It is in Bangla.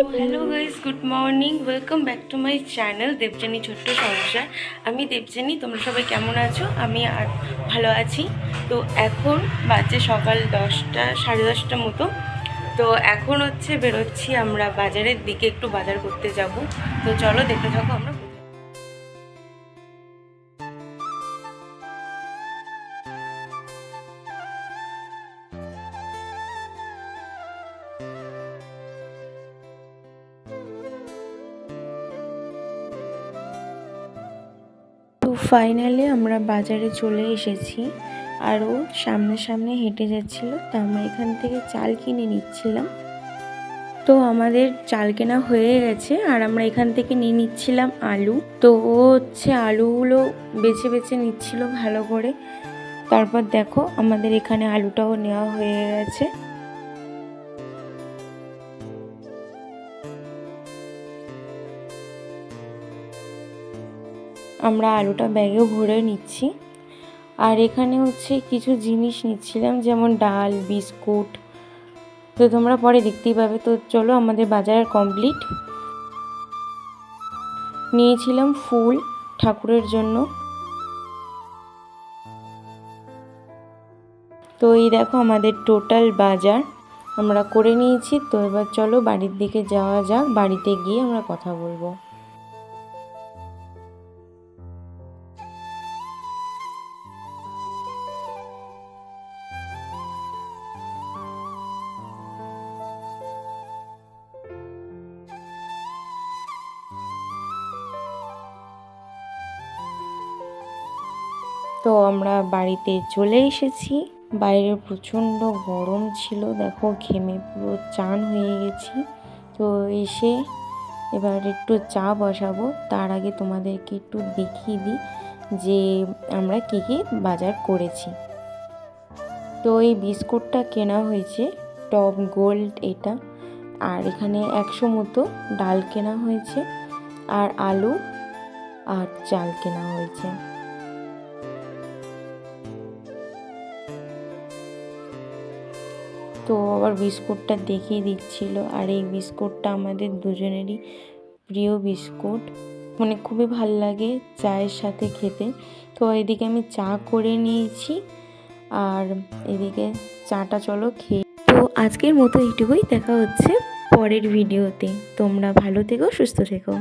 Hello guys, good morning. Welcome back to my channel Devjani ছোট্ট সংসার। আমি দেবজানি। তোমরা সবাই কেমন আছো? আমি আর ভালো আছি। তো এখন বাজে সকাল 10টা, 10:30 মতো। তো এখন হচ্ছে বেরোচ্ছি আমরা বাজারের দিকে, একটু বাজার করতে যাব। তো চলো দেখতে থাকো আমরা। তো ফাইনালি আমরা বাজারে চলে এসেছি। আরও সামনে সামনে হেঁটে যাচ্ছিল, তো আমরা এখান থেকে চাল কিনে নিচ্ছিলাম। তো আমাদের চাল কেনা হয়ে গেছে আর আমরা এখান থেকে নিয়ে নিচ্ছিলাম আলু। তো ও হচ্ছে আলুগুলো বেছে বেছে নিচ্ছিল ভালো করে। তারপর দেখো আমাদের এখানে আলুটাও নেওয়া হয়ে গেছে। আমরা আলুটা ব্যাগেও ভরে নিচ্ছি। আর এখানে হচ্ছে কিছু জিনিস নিচ্ছিলাম, যেমন ডাল, বিস্কুট। তো তোমরা পরে দেখতেই পাবে। তো চলো, আমাদের বাজার কমপ্লিট। নিয়েছিলাম ফুল ঠাকুরের জন্য। তো এই দেখো আমাদের টোটাল বাজার আমরা করে নিয়েছি। তো এবার চলো বাড়ির দিকে যাওয়া যাক, বাড়িতে গিয়ে আমরা কথা বলবো। তো আমরা বাড়িতে চলে এসেছি। বাইরে প্রচণ্ড গরম ছিল, দেখো ঘেমে পুরো চান হয়ে গেছি। তো এসে এবার একটু চা বসাবো। তার আগে তোমাদেরকে একটু দেখিয়ে দিই যে আমরা কী কী বাজার করেছি। তো এই বিস্কুটটা কেনা হয়েছে টপ গোল্ড এটা। আর এখানে 100 মতো ডাল কেনা হয়েছে, আর আলু আর চাল কেনা হয়েছে। তো আবার বিস্কুটটা দেখিয়ে দিচ্ছিল। আর এই বিস্কুটটা আমাদের দুজনেরই প্রিয় বিস্কুট, মানে খুবই ভাল লাগে চায়ের সাথে খেতে। তো এদিকে আমি চা করে নিয়েছি, আর এদিকে চাটা চলো খেয়ে। তো আজকের মতো এইটুকুই, দেখা হচ্ছে পরের ভিডিওতে। তোমরা ভালো থেকো, সুস্থ থেকো।